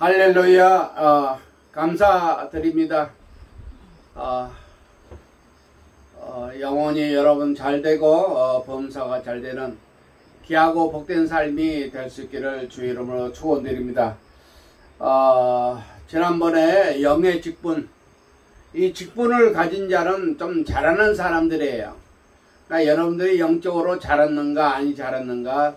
할렐루야. 감사드립니다. 영원히 여러분 잘되고 범사가 잘되는 귀하고 복된 삶이 될 수 있기를 주 이름으로 축원드립니다. 지난번에 영의 직분, 이 직분을 가진 자는 좀 잘하는 사람들이에요. 그러니까 여러분들이 영적으로 잘했는가 아니 잘했는가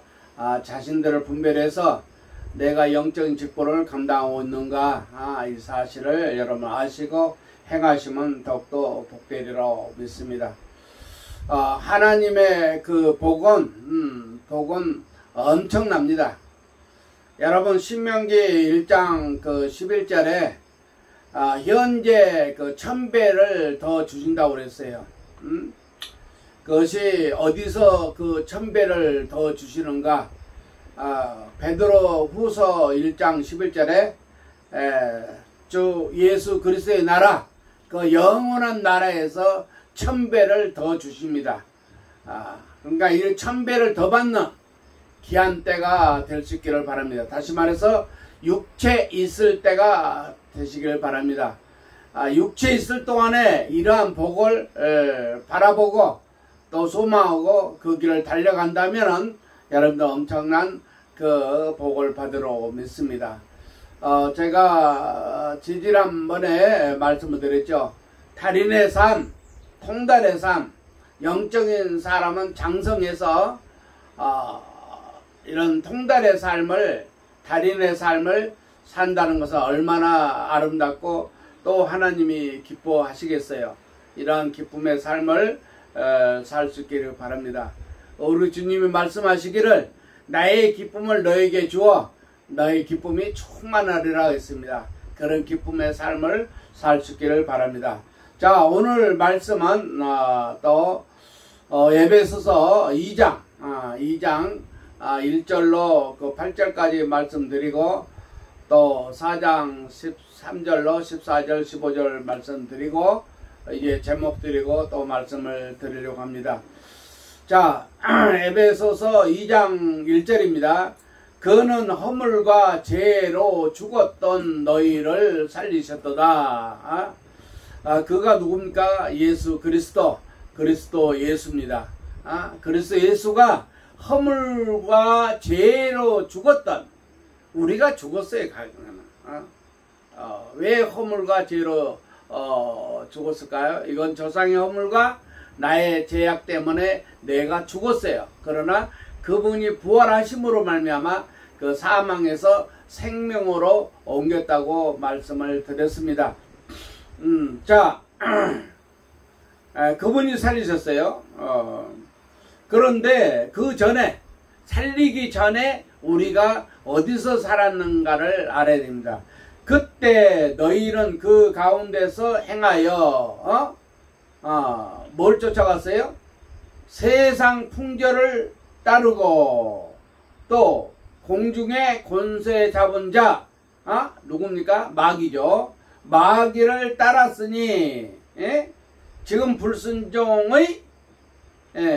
자신들을 분별해서 내가 영적인 직분을 감당하고 있는가 이 사실을 여러분 아시고 행하시면 더욱더 복되리라고 믿습니다. 하나님의 그 복은 엄청납니다. 여러분 신명기 1장 그 11절에 현재 그 1000배를 더 주신다고 그랬어요. 그것이 어디서 그 1000배를 더 주시는가? 베드로 후서 1장 11절에 주 예수 그리스도의 나라, 그 영원한 나라에서 1000배를 더 주십니다. 그러니까 이 1000배를 더 받는 귀한 때가 될 수 있기를 바랍니다. 다시 말해서 육체 있을 때가 되시길 바랍니다. 육체 있을 동안에 이러한 복을 바라보고 또 소망하고 그 길을 달려간다면 여러분들 엄청난 그 복을 받으러 믿습니다. 제가 지지난번에 말씀을 드렸죠. 달인의 삶, 통달의 삶, 영적인 사람은 장성해서 이런 통달의 삶을, 달인의 삶을 산다는 것은 얼마나 아름답고 또 하나님이 기뻐하시겠어요. 이러한 기쁨의 삶을 살 수 있기를 바랍니다. 우리 주님이 말씀하시기를 나의 기쁨을 너에게 주어 너의 기쁨이 충만하리라 했습니다. 그런 기쁨의 삶을 살 수 있기를 바랍니다. 자, 오늘 말씀은 또 에베소서 2장 1절로 그 8절까지 말씀드리고 또 4장 13절로 14절 15절 말씀드리고 이제 제목 드리고 또 말씀을 드리려고 합니다. 자, 에베소서 2장 1절입니다. 그는 허물과 죄로 죽었던 너희를 살리셨도다. 그가 누굽니까? 예수 그리스도 예수입니다. 그리스도 예수가 허물과 죄로 죽었던, 우리가 죽었어요. 왜 허물과 죄로 죽었을까요? 이건 조상의 허물과 나의 죄악 때문에 내가 죽었어요. 그러나 그분이 부활하심으로 말미암아 그 사망에서 생명으로 옮겼다고 말씀을 드렸습니다. 자, 그분이 살리셨어요. 그런데 그 전에, 살리기 전에 우리가 어디서 살았는가를 알아야 됩니다. 그때 너희는 그 가운데서 행하여 뭘 쫓아갔어요? 세상 풍조를 따르고 또 공중의 권세 잡은 자 누굽니까? 마귀죠. 마귀를 따랐으니 지금 불순종의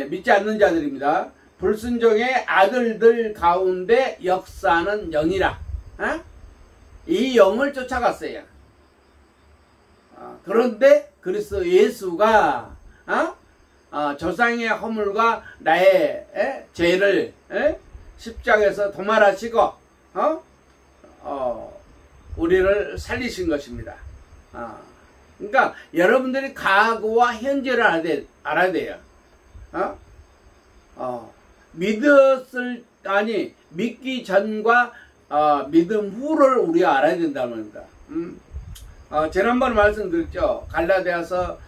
믿지 않는 자들입니다. 불순종의 아들들 가운데 역사하는 영이라 이 영을 쫓아갔어요. 그런데 그리스도 예수가 조상의 허물과 나의 죄를 십자가에서 도말하시고 우리를 살리신 것입니다. 그러니까 여러분들이 과거와 현재를 알아야 돼요. 믿기 전과 믿음 후를 우리가 알아야 된다는 겁니다. 지난번에 말씀드렸죠. 갈라디아서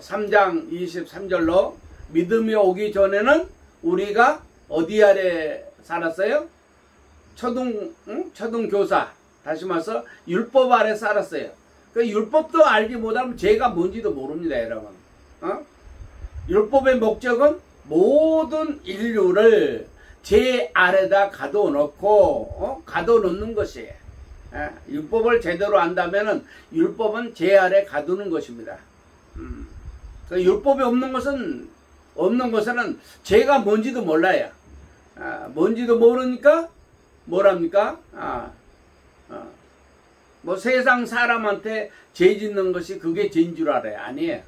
3장 23절로 믿음이 오기 전에는 우리가 어디 아래 살았어요? 초등교사, 다시 말해서 율법 아래 살았어요. 그 율법도 알지 못하면 죄가 뭔지도 모릅니다, 여러분. 율법의 목적은 모든 인류를 죄 아래다 가둬놓는 것이에요. 율법을 제대로 안다면은 율법은 죄 아래 가두는 것입니다. 그 율법이 없는 것은 죄가 뭔지도 몰라요. 뭔지도 모르니까 뭐랍니까? 뭐 세상 사람한테 죄 짓는 것이 그게 죄인 줄 알아요. 아니에요.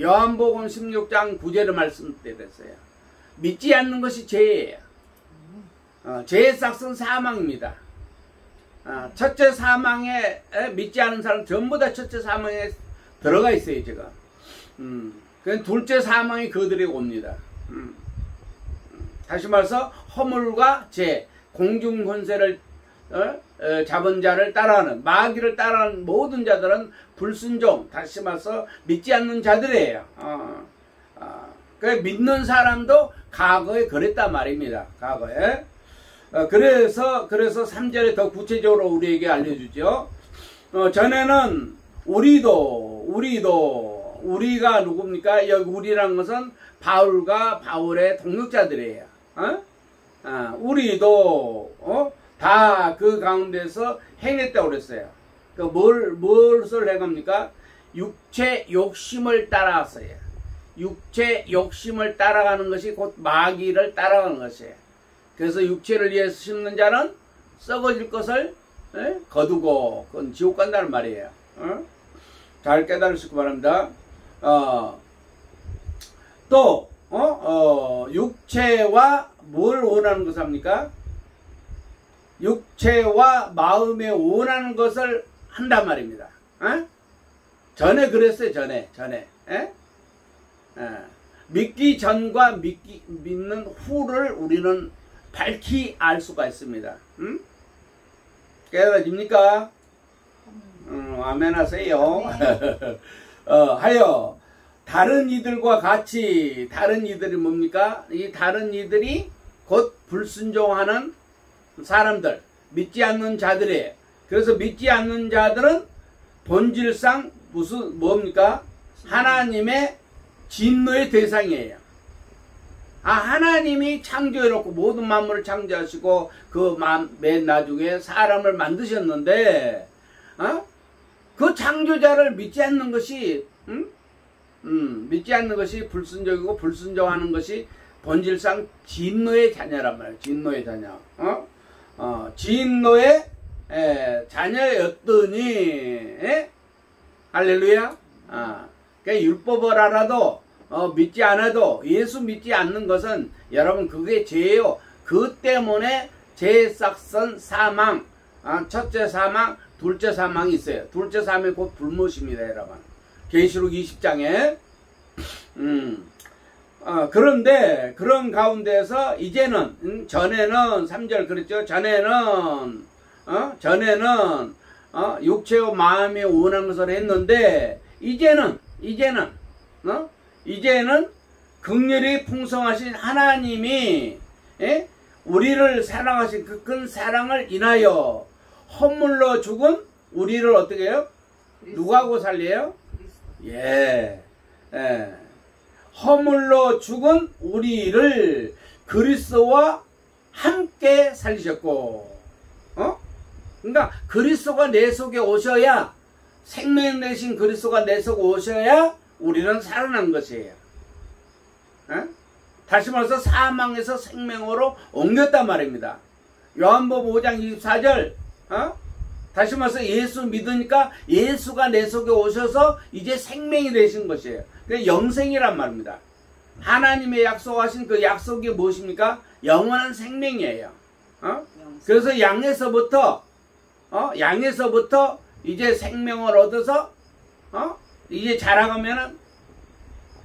요한복음 16장 9절의 말씀 때 됐어요. 믿지 않는 것이 죄예요. 죄의 싹은 사망입니다. 첫째 사망에 믿지 않은 사람 전부 다 첫째 사망에 들어가 있어요 지금. 그럼 둘째 사망이 그들에게 옵니다. 다시 말해서 허물과 죄, 공중권세를 잡은 자를 따라하는, 마귀를 따라하는 모든 자들은 불순종, 다시 말해서 믿지 않는 자들이에요. 믿는 사람도 과거에 그랬단 말입니다. 과거에. 그래서 3절에 더 구체적으로 우리에게 알려주죠. 전에는 우리가 누굽니까? 여기 우리라는 것은 바울과 바울의 동역자들이에요. 우리도 다 그 가운데서 행했다고 그랬어요. 무엇을 행합니까? 육체 욕심을 따라갔어요. 육체 욕심을 따라가는 것이 곧 마귀를 따라가는 것이에요. 그래서 육체를 위해서 심는 자는 썩어질 것을 거두고 그건 지옥 간다는 말이에요. 잘 깨달으시기 바랍니다. 또 육체와 뭘 원하는 것을 합니까? 육체와 마음에 원하는 것을 한단 말입니다. 전에 그랬어요. 전에. 믿기 전과 믿는 후를 우리는 밝히 알 수가 있습니다. 깨달아집니까? 아멘 하세요. 하여 다른 이들과 같이, 다른 이들이 뭡니까? 이 다른 이들이 곧 불순종하는 사람들, 믿지 않는 자들이에요. 그래서 믿지 않는 자들은 본질상 뭡니까? 하나님의 진노의 대상이에요. 하나님이 창조해놓고 모든 만물을 창조하시고 맨 나중에 사람을 만드셨는데 그 창조자를 믿지 않는 것이 믿지 않는 것이 불순종이고 불순종하는 것이 본질상 진노의 자녀란 말이에요. 진노의 자녀. 진노의 자녀였더니 할렐루야. 그러니까 율법을 알아도 믿지 않아도 예수 믿지 않는 것은 여러분 그게 죄예요. 그 때문에 죄의 싹은 사망, 첫째 사망, 둘째 사망이 있어요. 둘째 사망이 곧 불못입니다, 여러분. 계시록 20장에. 그런데 그런 가운데서 이제는 전에는 3절 그랬죠. 전에는 육체와 마음이 원하는 것을 했는데 이제는 긍휼이 풍성하신 하나님이 우리를 사랑하신 그 큰 사랑을 인하여 허물로 죽은 우리를 어떻게 해요? 누구하고 살려요? 허물로 죽은 우리를 그리스도와 함께 살리셨고, 그러니까 그리스도가 내 속에 오셔야, 생명 내신 그리스도가 내 속에 오셔야 우리는 살아난 것이에요. 다시 말해서 사망에서 생명으로 옮겼단 말입니다. 요한복음 5장 24절, 다시 말해서 예수 믿으니까 예수가 내 속에 오셔서 이제 생명이 되신 것이에요. 그게 영생이란 말입니다. 하나님의 약속하신 그 약속이 무엇입니까? 영원한 생명이에요. 그래서 양에서부터 이제 생명을 얻어서 이제 자라가면은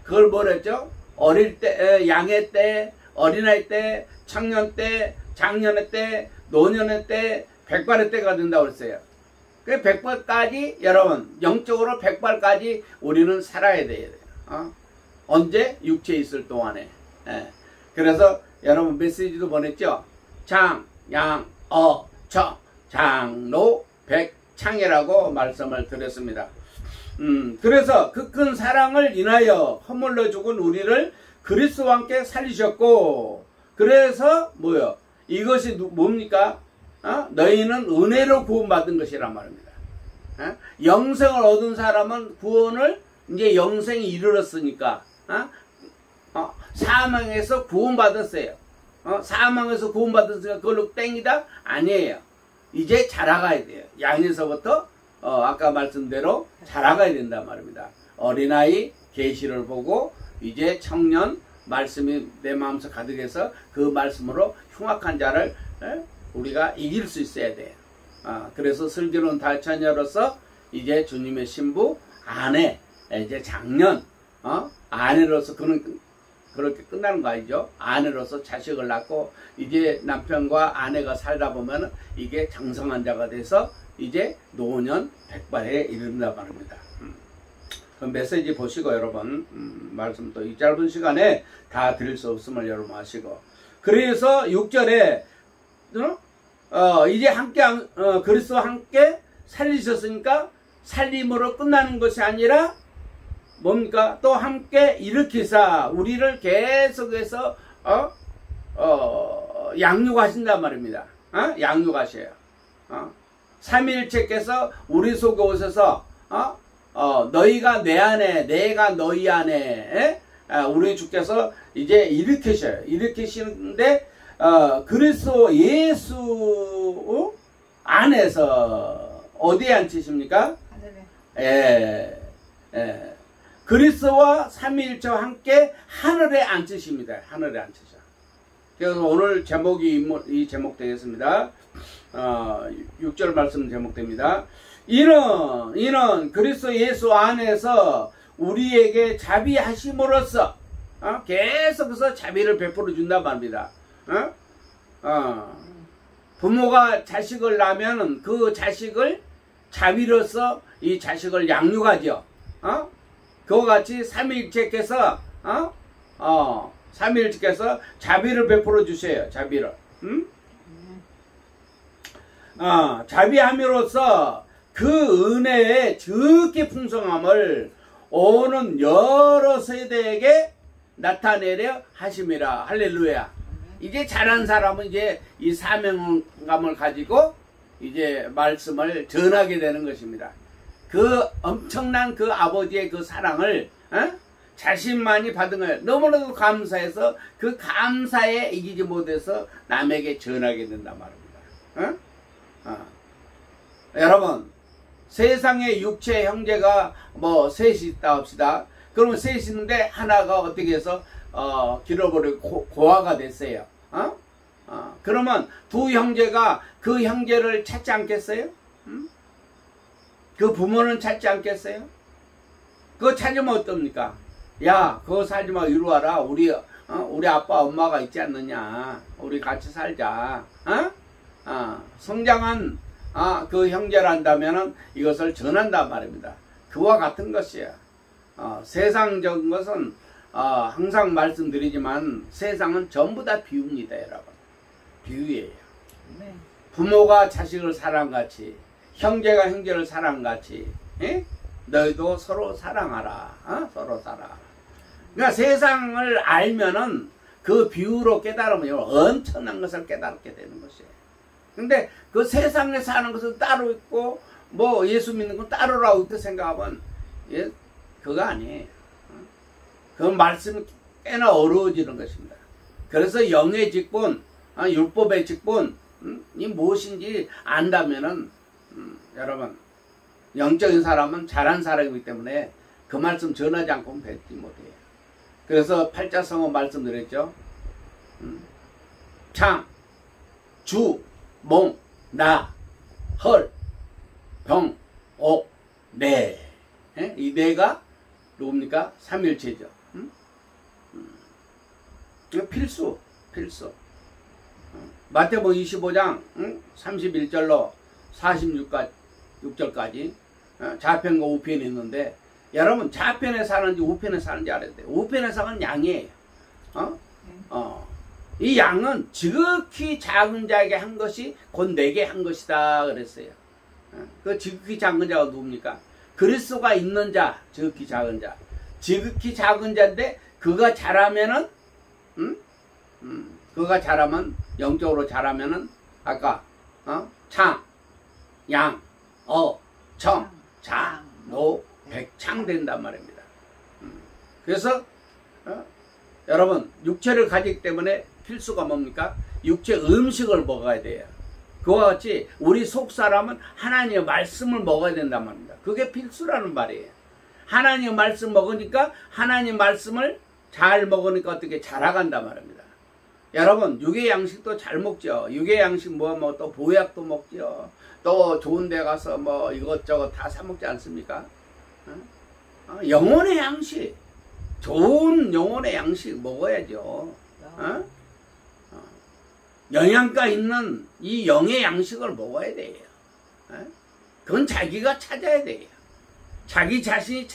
그걸 뭐랬죠? 어릴 때, 양의 때, 어린아이 때, 청년 때, 장년의 때, 노년의 때, 백발의 때가 된다고 그랬어요. 그 백발까지 여러분 영적으로 백발까지 우리는 살아야 돼요. 언제? 육체에 있을 동안에. 그래서 여러분 메시지도 보냈죠. 장, 양, 청, 장로, 백창이라고 말씀을 드렸습니다. 그래서 그 큰 사랑을 인하여 허물로 죽은 우리를 그리스도와 함께 살리셨고, 그래서 뭐요? 이것이 뭡니까? 너희는 은혜로 구원받은 것이란 말입니다. 영생을 얻은 사람은 구원을 이제 영생에 이르렀으니까 사망에서 구원받았어요. 사망에서 구원받았으니까 그걸로 땡이다? 아니에요. 이제 자라가야 돼요. 양에서부터 아까 말씀대로 자라가야 된단 말입니다. 어린아이 계시를 보고 이제 청년 말씀이 내 마음속 가득해서 그 말씀으로 흉악한 자를 우리가 이길 수 있어야 돼요. 그래서 슬기로운 다처녀로서 이제 주님의 신부 아내 이제 장년 아내로서 그렇게 끝나는 거 아니죠. 아내로서 자식을 낳고 이제 남편과 아내가 살다 보면 이게 장성한 자가 돼서 이제 노년 백발에 이른다 말입니다. 그 메시지 보시고 여러분 말씀도 이 짧은 시간에 다 드릴 수 없음을 여러분 아시고, 그래서 6절에 이제 함께 그리스도와 함께 살리셨으니까 살림으로 끝나는 것이 아니라 뭡니까? 또 함께 일으키사 우리를 계속해서 양육하신단 말입니다. 양육하셔요. 삼위일체께서 우리 속에 오셔서 너희가 내 안에 내가 너희 안에 우리 주께서 이제 일으키셔요. 일으키시는데 그리스도 예수 안에서 어디에 앉히십니까? 하늘에. 그리스도와 삼위일체와 함께 하늘에 앉히십니다. 하늘에 앉히셔. 그래서 오늘 제목이 이 제목 되겠습니다. 6절 말씀 제목됩니다. 이는 그리스도 예수 안에서 우리에게 자비하심으로써 계속해서 자비를 베풀어 준단 말입니다. 부모가 자식을 낳으면 그 자식을 자비로서 이 자식을 양육하죠. 그와 같이 삼위일체께서 삼위일체께서 자비를 베풀어 주세요. 자비를. 자비함으로써 그 은혜의 즉기 풍성함을 오는 여러 세대에게 나타내려 하심이라. 할렐루야. 이제 잘한 사람은 이제 이 사명감을 가지고 이제 말씀을 전하게 되는 것입니다. 그 엄청난 그 아버지의 그 사랑을 자신만이 받은 거예요. 너무나도 감사해서 그 감사에 이기지 못해서 남에게 전하게 된단 말입니다. 여러분, 세상에 육체 형제가 뭐 셋이 있다 합시다. 그러면 셋이 있는데 하나가 어떻게 해서 길어버리고 고아가 됐어요. 그러면 두 형제가 그 형제를 찾지 않겠어요? 그 부모는 찾지 않겠어요? 그거 찾으면 어떻습니까? 야, 그거 살지 마, 이리 와라. 우리 아빠 엄마가 있지 않느냐. 우리 같이 살자. 성장한 그 형제란다면은 이것을 전한단 말입니다. 그와 같은 것이야. 세상적인 것은 항상 말씀드리지만 세상은 전부 다 비유입니다, 여러분. 비유예요. 네. 부모가 자식을 사랑같이, 형제가 형제를 사랑같이, 너희도 서로 사랑하라. 서로 사랑하라. 그러니까 세상을 알면은 그 비유로 깨달으면 엄청난 것을 깨닫게 되는 것이에요. 근데 그 세상에 사는 것은 따로 있고 뭐 예수 믿는 건 따로라고 이렇게 생각하면 그거 아니에요. 그 말씀이 꽤나 어려워지는 것입니다. 그래서 영의 직분, 율법의 직분 이 무엇인지 안다면은 여러분, 영적인 사람은 잘한 사람이기 때문에 그 말씀 전하지 않고는 뵙지 못해요. 그래서 팔자성어 말씀드렸죠. 창, 주, 몽, 나, 헐, 병, 옥, 내. 이 네가 누굽니까? 삼일체죠. 필수. 마태복음 25장 31절로 46절까지 좌편과 우편이 있는데, 여러분 좌편에 사는지 우편에 사는지 알아야 돼요. 우편에 사는 양이에요. 이 양은 지극히 작은 자에게 한 것이 곧 내게 한 것이다 그랬어요. 그 지극히 작은 자가 누굽니까? 그리스도가 있는 자, 지극히 작은 자. 지극히 작은 자인데 그가 잘하면은 그가 잘하면, 영적으로 잘하면은 아까 창, 양, 청, 자, 노, 백창 된단 말입니다. 그래서 여러분 육체를 가지기 때문에 필수가 뭡니까? 육체 음식을 먹어야 돼요. 그와 같이 우리 속 사람은 하나님의 말씀을 먹어야 된단 말입니다. 그게 필수라는 말이에요. 하나님의 말씀 먹으니까 하나님의 말씀을 잘 먹으니까 어떻게 자라간단 말입니다. 여러분 육의 양식도 잘 먹죠. 육의 양식 뭐 또 보약도 먹죠. 또 좋은 데 가서 뭐 이것저것 다 사 먹지 않습니까? 영혼의 양식, 좋은 영혼의 양식 먹어야죠. 영양가 있는 이 영의 양식을 먹어야 돼요. 그건 자기가 찾아야 돼요. 자기 자신이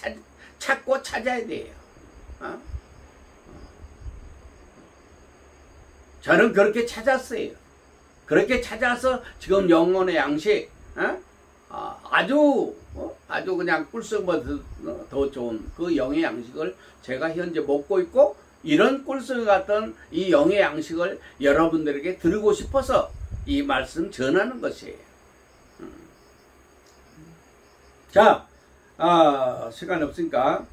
찾고 찾아야 돼요. 저는 그렇게 찾았어요. 그렇게 찾아서 지금 영혼의 양식, 아주 그냥 꿀성보다 더 좋은 그 영의 양식을 제가 현재 먹고 있고, 이런 꿀성 같은 이 영의 양식을 여러분들에게 드리고 싶어서 이 말씀 전하는 것이에요. 자, 시간이 없으니까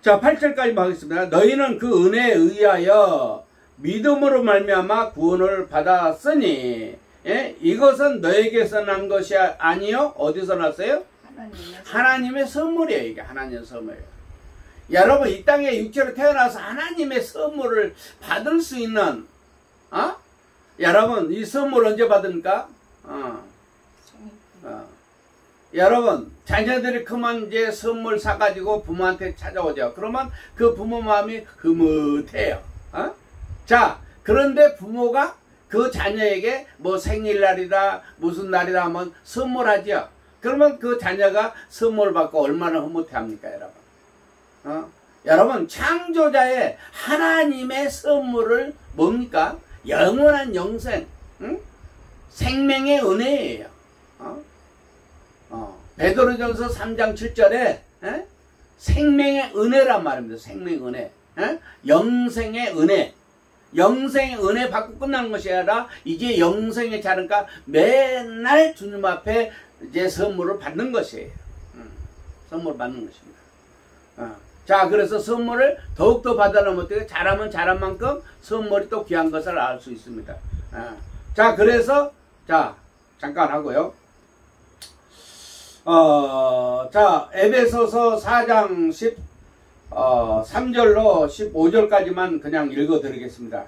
자 8절까지 하겠습니다. 너희는 그 은혜에 의하여 믿음으로 말미암아 구원을 받았으니, 예? 이것은 너에게서 난 것이 아니요. 어디서 났어요? 하나님의 선물이에요. 이게 하나님의 선물이에요. 여러분 이 땅에 육체로 태어나서 하나님의 선물을 받을 수 있는, 여러분 이 선물 언제 받습니까? 여러분 자녀들이 크면 이제 선물 사가지고 부모한테 찾아오죠. 그러면 그 부모 마음이 흐뭇해요. 자, 그런데 부모가 그 자녀에게 뭐 생일날이다 무슨 날이다 하면 선물하죠. 그러면 그 자녀가 선물 받고 얼마나 흐뭇해합니까, 여러분? 여러분 창조자의 하나님의 선물을 뭡니까? 영원한 영생, 생명의 은혜예요. 베드로전서 3장 7절에 생명의 은혜란 말입니다. 생명의 은혜, 영생의 은혜. 영생의 은혜 받고 끝나는 것이 아니라 이제 영생의 자르니까 맨날 주님 앞에 이제 선물을 받는 것이에요. 선물을 받는 것입니다. 자, 그래서 선물을 더욱더 받아놓으면 어떻게? 잘하면 잘한 만큼 선물이 또 귀한 것을 알 수 있습니다. 자, 그래서 자 잠깐 하고요. 자, 에베소서 4장 3절로 15절까지만 그냥 읽어 드리겠습니다.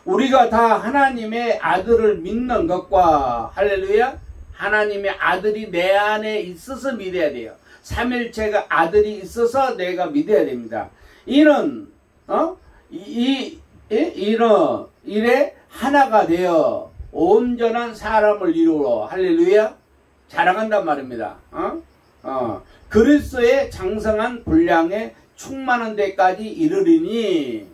우리가 다 하나님의 아들을 믿는 것과, 할렐루야, 하나님의 아들이 내 안에 있어서 믿어야 돼요. 삼일체가 아들이 있어서 내가 믿어야 됩니다. 이는 이래 하나가 되어 온전한 사람을 이루어, 할렐루야, 자랑한단 말입니다. 그리스도의 장성한 분량에 충만한 데까지 이르리니,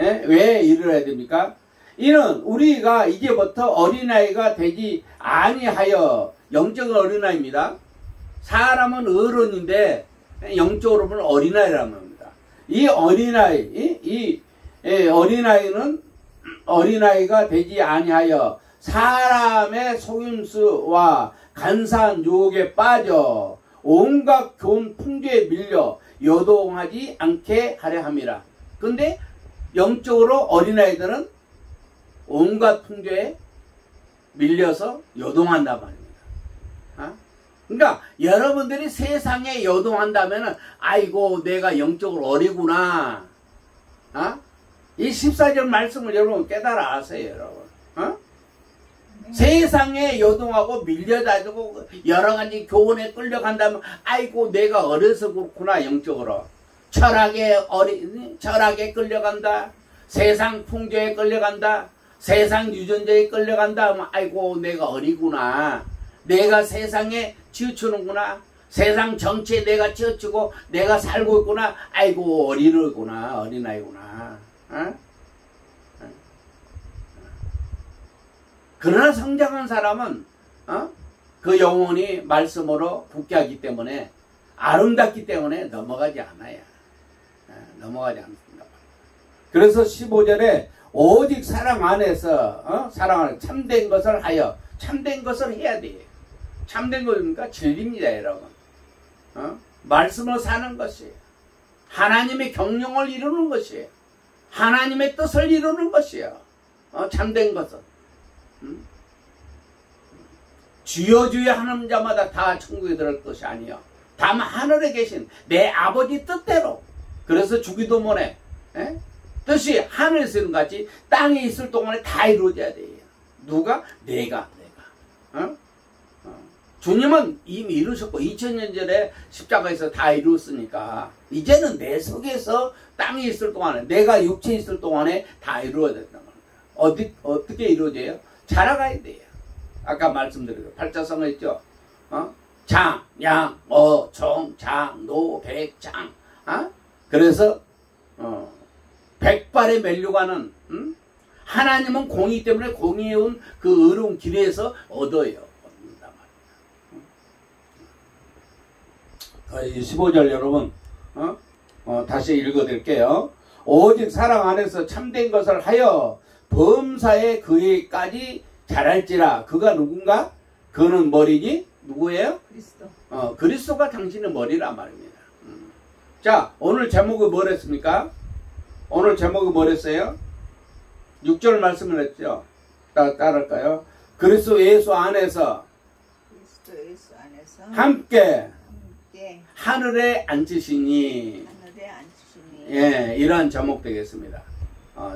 왜 이르러야 됩니까? 이는 우리가 이제부터 어린아이가 되지 아니하여, 영적인 어린아이입니다. 사람은 어른인데 영적으로 보면 어린아이라는 겁니다. 이 어린아이, 어린아이는 어린아이가 되지 아니하여 사람의 속임수와 간사한 유혹에 빠져 온갖 교훈 풍조에 밀려 요동하지 않게 하려 함이라. 근데 영적으로 어린아이들은 온갖 풍조에 밀려서 요동한단 말입니다. 그러니까 여러분들이 세상에 요동한다면 아이고 내가 영적으로 어리구나. 이 14절 말씀을 여러분 깨달아 아세요, 여러분. 세상에 요동하고 밀려다니고 여러가지 교훈에 끌려간다면 아이고 내가 어려서 그렇구나. 영적으로 철학에 끌려간다, 세상 풍조에 끌려간다, 세상 유전자에 끌려간다 하면 아이고 내가 어리구나, 내가 세상에 치우치는구나, 세상 정치에 내가 치우치고 내가 살고 있구나, 아이고 어린애구나, 어린아이구나. 그러나 성장한 사람은 그 영혼이 말씀으로 굳게 하기 때문에, 아름답기 때문에 넘어가지 않아요. 넘어가지 않습니다. 그래서 15절에 오직 사랑 안에서 사랑하는 참된 것을 하여, 참된 것을 해야 돼요. 참된 것입니까? 진리입니다, 여러분. 말씀으로 사는 것이에요. 하나님의 경영을 이루는 것이에요. 하나님의 뜻을 이루는 것이요. 참된 것은. 주여 주여 하는 자마다 다 천국에 들어갈 것이 아니요. 다만 하늘에 계신 내 아버지 뜻대로. 그래서 주기도문에 뜻이 하늘에서 이룬 같이 땅에 있을 동안에 다 이루어져야 돼요. 누가? 내가. 주님은 이미 이루셨고 2000년 전에 십자가에서 다 이루었으니까 이제는 내 속에서 땅에 있을 동안에 내가 육체에 있을 동안에 다 이루어야 된단 말이에요. 어떻게 이루어져요? 자라가야 돼요. 아까 말씀드린 팔자성어 있죠. 장, 양, 정, 장, 노, 백, 장. 그래서 백발에 멸류관은 하나님은 공의 때문에 공의해온 그 의로운 길에서 얻어요. 15절 여러분 다시 읽어드릴게요. 오직 사랑 안에서 참된 것을 하여 범사에 그에까지 자랄지라. 그가 누군가? 그는 머리니 누구예요? 그리스도. 그리스도가 당신의 머리라 말입니다. 자, 오늘 제목이 뭐랬습니까? 오늘 제목이 뭐랬어요? 6절 말씀을 했죠. 따를까요? 그리스도 예수 안에서 함께 하늘에 앉으시니. 예, 이러한 제목 되겠습니다.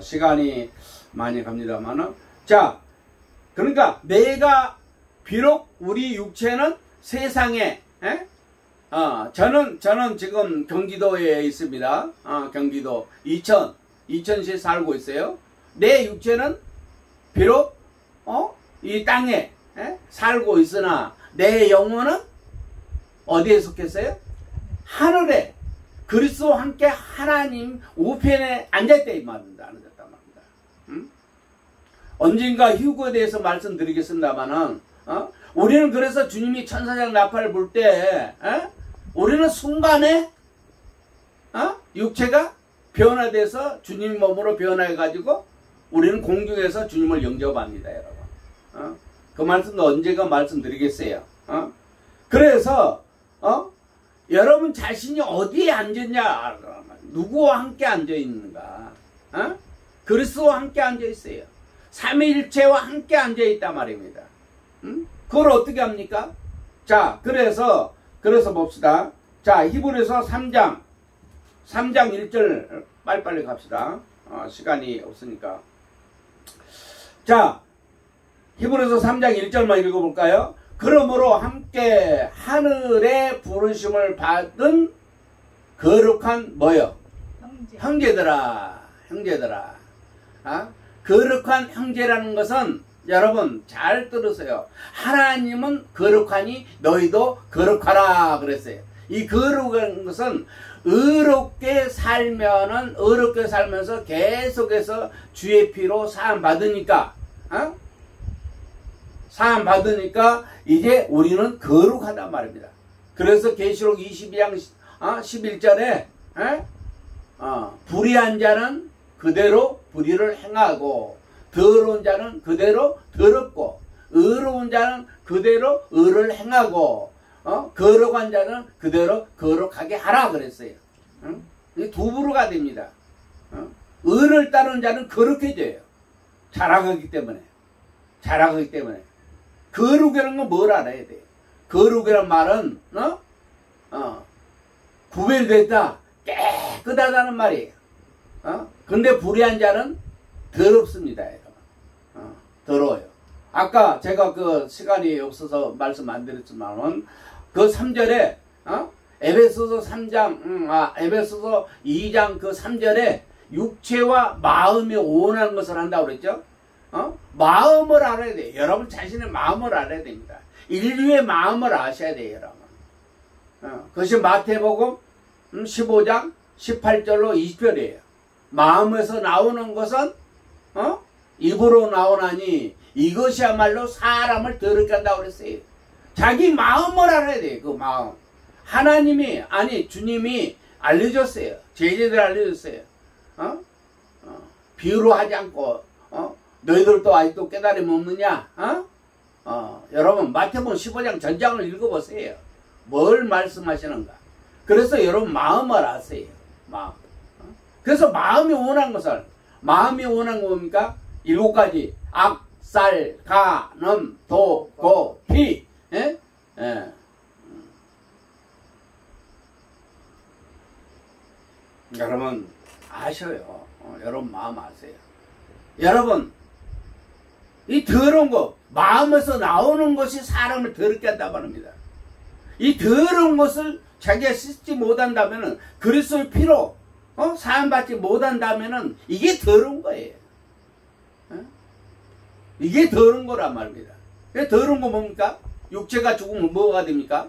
시간이 많이 갑니다만은. 자, 그러니까 내가 비록 우리 육체는 세상에, 저는 지금 경기도에 있습니다. 경기도 이천시에 살고 있어요. 내 육체는 비록 이 땅에 살고 있으나 내 영혼은 어디에 속했어요? 하늘에 그리스도와 함께 하나님 우편에 앉아있다 이 말입니다. 앉았단 말입니다. 언젠가 휴거에 대해서 말씀드리겠습니다만은 우리는 그래서 주님이 천사장 나팔을 불 때 우리는 순간에 육체가 변화돼서 주님 몸으로 변화해가지고 우리는 공중에서 주님을 영접합니다, 여러분. 그 말씀도 언젠가 말씀드리겠어요. 그래서 여러분 자신이 어디에 앉았냐? 누구와 함께 앉아있는가? 그리스도와 함께 앉아있어요. 삼위일체와 함께 앉아있단 말입니다. 그걸 어떻게 합니까? 자, 그래서 봅시다. 자, 히브리서 3장 1절 빨리빨리 갑시다. 시간이 없으니까. 자, 히브리서 3장 1절만 읽어볼까요? 그러므로 함께 하늘의 부르심을 받은 거룩한 뭐요? 형제들아. 거룩한 형제라는 것은 여러분 잘 들으세요. 하나님은 거룩하니 너희도 거룩하라 그랬어요. 이 거룩한 것은 의롭게 살면서 계속해서 주의 피로 사함 받으니까 이제 우리는 거룩하단 말입니다. 그래서 계시록 22장 11절에 불의한 자는 그대로 불의를 행하고 더러운 자는 그대로 더럽고 의로운 자는 그대로 의를 행하고 거룩한 자는 그대로 거룩하게 하라 그랬어요. 이게 두 부류가 됩니다. 의를 따르는 자는 거룩해져요. 자라가기 때문에. 거룩이라는 건 뭘 알아야 돼요? 거룩이란 말은 구별됐다, 깨끗하다는 말이에요. 근데 불의한 자는 더럽습니다. 더러워요. 아까 제가 그 시간이 없어서 말씀 안 드렸지만은 그 3절에 에베소서 3장 에베소서 2장 그 3절에 육체와 마음이 원하는 것을 한다고 그랬죠. 마음을 알아야 돼요. 여러분 자신의 마음을 알아야 됩니다. 인류의 마음을 아셔야 돼요, 여러분. 그것이 마태복음 15장 18절로 20절이에요. 마음에서 나오는 것은 입으로 나오나니 이것이야말로 사람을 더럽게 한다고 그랬어요. 자기 마음을 알아야 돼요. 그 마음. 하나님이 주님이 알려줬어요. 제자들 알려줬어요. 비유로 하지 않고 너희들도 아직도 깨달음이 없느냐? 여러분 마태복음 15장 전장을 읽어보세요. 뭘 말씀하시는가? 그래서 여러분 마음을 아세요. 마음. 그래서 마음이 원한 것을, 마음이 원한 거 뭡니까? 7가지. 악, 살, 가, 놈, 도, 고, 피. 예? 예. 여러분 아셔요. 여러분 마음 아세요. 여러분 이 더러운 거, 마음에서 나오는 것이 사람을 더럽게 한다 말입니다. 이 더러운 것을 자기가 씻지 못한다면은, 그리스도의 피로 사함받지 못한다면은 이게 더러운 거예요. 이게 더러운 거란 말입니다. 더러운 거 뭡니까? 육체가 죽으면 뭐가 됩니까?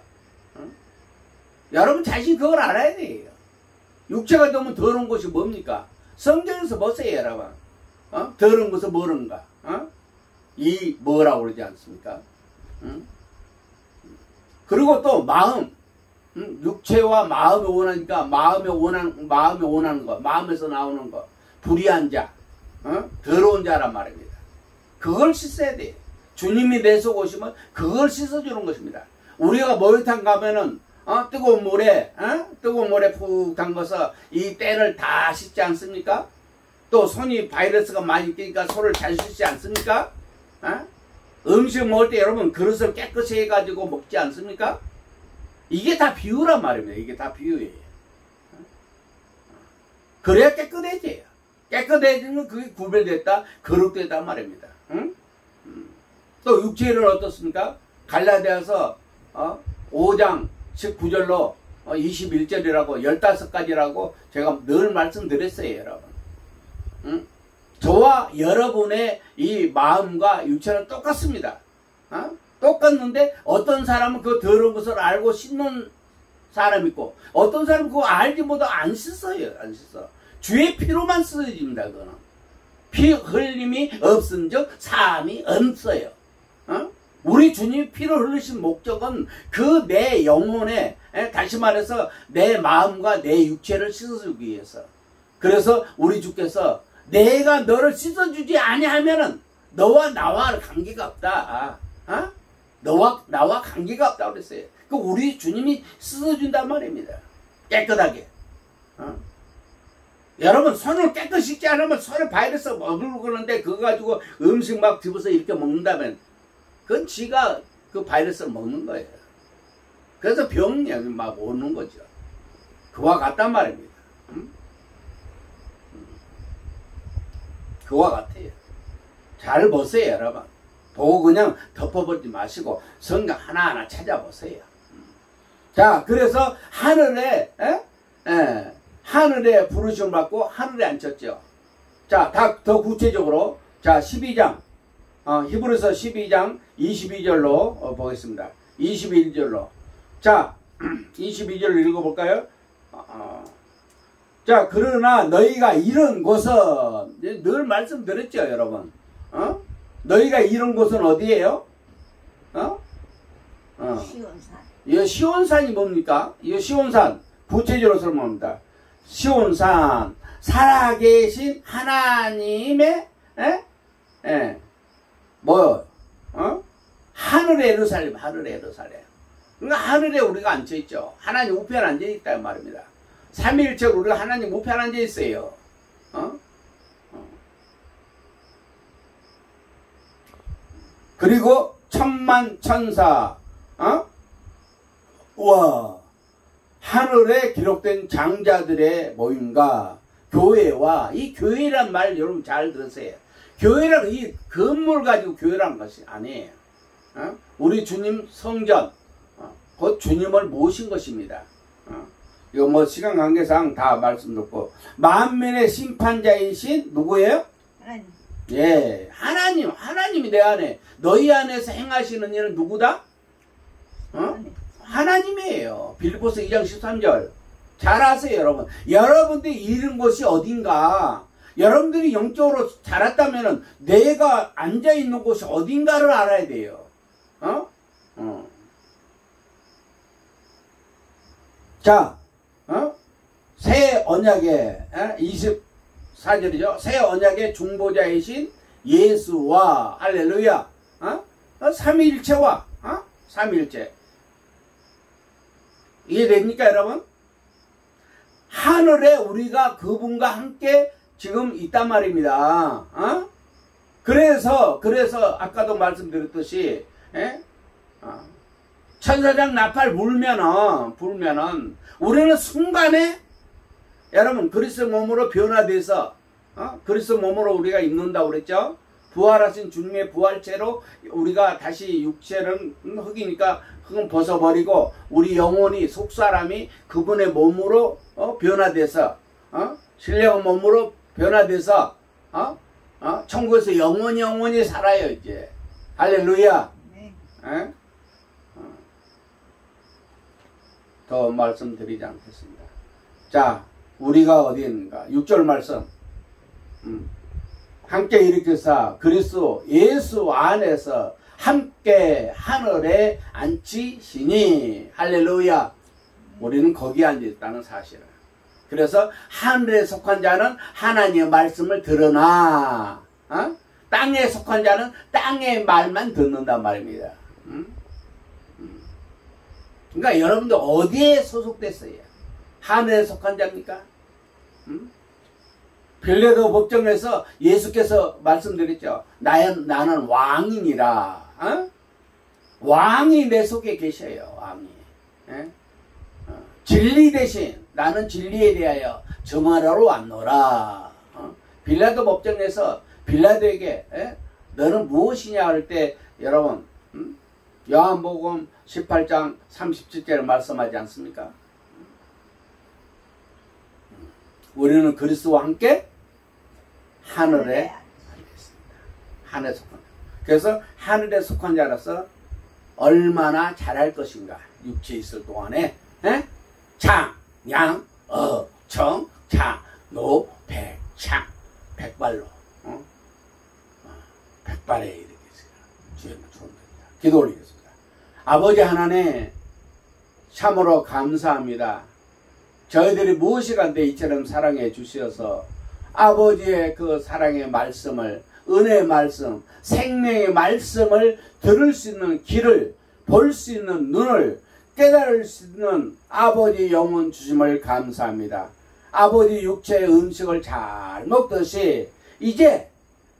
여러분 자신 그걸 알아야 돼요. 육체가 되면 더러운 것이 뭡니까? 성경에서 보세요, 여러분. 더러운 것은 뭐는가? 이 뭐라고 그러지 않습니까? 그리고 또 마음. 육체와 마음이 원하니까 마음이 원하는 거, 마음에서 나오는 거, 불의한 자, 더러운 자란 말입니다. 그걸 씻어야 돼요. 주님이 내 속 오시면 그걸 씻어주는 것입니다. 우리가 목욕탕 가면은 뜨거운 물에 푹 담가서 이 때를 다 씻지 않습니까? 또 손이 바이러스가 많이 끼니까 손을 잘 씻지 않습니까? 음식 먹을 때 여러분 그릇을 깨끗이 해가지고 먹지 않습니까? 이게 다 비유란 말입니다. 이게 다 비유예요. 그래야 깨끗해져요. 깨끗해지면 그게 구별됐다, 거룩됐단 말입니다. 또 육체를 어떻습니까? 갈라디아서 5장 19절로 21절이라고 15가지라고 제가 늘 말씀드렸어요, 여러분. 저와 여러분의 이 마음과 육체는 똑같습니다. 똑같는데 어떤 사람은 그 더러운 것을 알고 씻는 사람 있고, 어떤 사람은 그거 알지 못하고 안 씻어요. 안 씻어. 주의 피로만 쓰여집니다. 그거는 피 흘림이 없은즉 사함이 없어요. 우리 주님이 피를 흘리신 목적은 그 내 영혼에, 다시 말해서 내 마음과 내 육체를 씻어주기 위해서. 그래서 우리 주께서 내가 너를 씻어주지 아니하면은 너와 나와 관계가 없다. 너와 나와 관계가 없다고 그랬어요. 그 우리 주님이 씻어준단 말입니다. 깨끗하게. 여러분 손을 깨끗이 씻지 않으면 손에 바이러스 먹으려고 그러는데 그거 가지고 음식 막 집어서 이렇게 먹는다면 그건 지가 그 바이러스를 먹는 거예요. 그래서 병이 막 오는 거죠. 그와 같단 말입니다. 그와 같아요. 잘 보세요, 여러분. 보고 그냥 덮어버리지 마시고 성경 하나하나 찾아보세요. 자, 그래서 하늘에 하늘에 부르심을 받고 하늘에 앉혔죠. 자, 더 구체적으로 자 12장 히브리서 12장 22절로 보겠습니다. 21절로 자 22절로 읽어볼까요? 자, 그러나 너희가 이런 곳은, 늘 말씀드렸죠, 여러분. 너희가 이런 곳은 어디예요? 시온산. 이 시온산이 뭡니까? 이 시온산 구체적으로 설명합니다. 시온산, 살아계신 하나님의 하늘의 예루살렘, 하늘의 예루살렘. 그러니까 하늘에 우리가 앉혀있죠. 하나님 우편에 앉아있다는 말입니다. 삼위일체로 우리가 하나님 우편에 앉아있어요. 그리고 천만 천사, 하늘에 기록된 장자들의 모임과 교회와, 이 교회란 말 여러분 잘 들으세요. 교회란 이 건물 가지고 교회라는 것이 아니에요. 우리 주님 성전, 곧 주님을 모신 것입니다. 이거 뭐 시간 관계상 다 말씀 듣고, 만민의 심판자이신 누구예요? 하나님. 예, 하나님이 내 안에, 너희 안에서 행하시는 일은 누구다? 하나님이에요. 빌립보서 2장 13절. 잘 아세요, 여러분. 여러분들이 이른 곳이 어딘가, 여러분들이 영적으로 자랐다면은 내가 앉아있는 곳이 어딘가를 알아야 돼요. 자, 새 언약의 24절이죠. 새 언약의 중보자이신 예수와, 할렐루야, 삼위일체와, 삼위일체. 이해됩니까, 여러분? 하늘에 우리가 그분과 함께 지금 있단 말입니다. 그래서 아까도 말씀드렸듯이, 천사장 나팔 불면은 우리는 순간에 여러분 그리스도 몸으로 변화돼서 그리스도 몸으로 우리가 입는다고 그랬죠. 부활하신 주님의 부활체로 우리가 다시 육체는 흙이니까 흙은 벗어버리고 우리 영혼이 속사람이 그분의 몸으로 변화돼서 신령한 몸으로 변화돼서 천국에서 영원히 살아요 이제. 할렐루야. 네. 더 말씀드리지 않겠습니다. 자, 우리가 어디 있는가? 6절 말씀. 함께 일으켜사 그리스도 예수 안에서 함께 하늘에 앉히시니. 할렐루야. 우리는 거기에 앉아있다는 사실을. 그래서 하늘에 속한 자는 하나님의 말씀을 들으나 땅에 속한 자는 땅의 말만 듣는단 말입니다. 그러니까 여러분들 어디에 소속됐어요? 하늘에 속한 자입니까? 빌라도 법정에서 예수께서 말씀드렸죠. 나는 왕이니라. 왕이 내 속에 계셔요. 왕이. 진리 대신 나는 진리에 대하여 정하러 왔노라. 빌라도 법정에서 빌라도에게 너는 무엇이냐 할 때 여러분 요한복음 18장 37절에 말씀하지 않습니까? 우리는 그리스도와 함께 하늘에 앉겠습니다. 하늘에 속한 자. 그래서 하늘에 속한 자라서 얼마나 잘할 것인가. 육체에 있을 동안에 장, 양, 청, 자, 노, 백, 창. 백발로 백발에 이르겠습니다. 주의 축원드립니다. 기도 올리겠습니다. 아버지 하나님 참으로 감사합니다. 저희들이 무엇이간데 이처럼 사랑해 주셔서 아버지의 그 사랑의 말씀을, 은혜의 말씀, 생명의 말씀을 들을 수 있는 길을, 볼 수 있는 눈을, 깨달을 수 있는 아버지 영혼 주심을 감사합니다. 아버지 육체의 음식을 잘 먹듯이 이제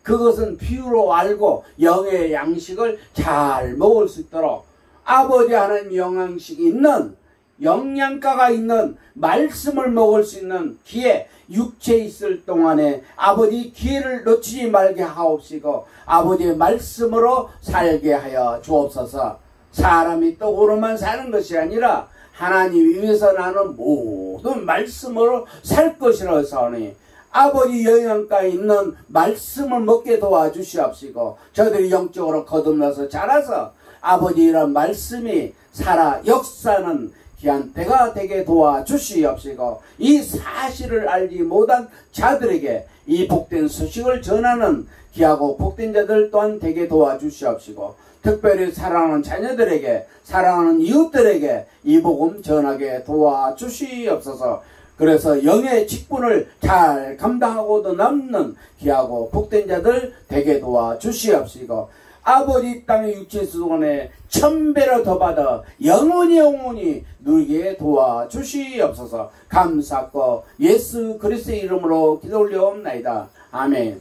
그것은 피로 알고 영의 양식을 잘 먹을 수 있도록 아버지 하나님 영양식이 있는, 영양가가 있는 말씀을 먹을 수 있는 기회, 육체에 있을 동안에 아버지 기회를 놓치지 말게 하옵시고 아버지의 말씀으로 살게 하여 주옵소서. 사람이 떡으로만 사는 것이 아니라 하나님 위해서 나는 모든 말씀으로 살 것이라고 하니 아버지 영양가 있는 말씀을 먹게 도와주시옵시고 저들이 영적으로 거듭나서 자라서 아버지 이런 말씀이 살아 역사는 귀한 때가 되게 도와주시옵시고 이 사실을 알지 못한 자들에게 이 복된 소식을 전하는 귀하고 복된 자들 또한 되게 도와주시옵시고 특별히 사랑하는 자녀들에게, 사랑하는 이웃들에게 이 복음 전하게 도와주시옵소서. 그래서 영의 직분을 잘 감당하고도 남는 귀하고 복된 자들 되게 도와주시옵시고 아버지 땅의 육체 수동안에 1000배로 더 받아 영원히 누리게 도와주시옵소서. 감사하고 예수 그리스도의 이름으로 기도 올려옵나이다. 아멘.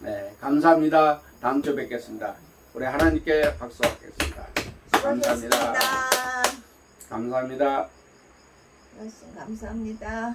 네, 감사합니다. 다음 주에 뵙겠습니다. 우리 하나님께 박수하겠습니다. 감사합니다. 수고하셨습니다. 감사합니다. 말씀 감사합니다.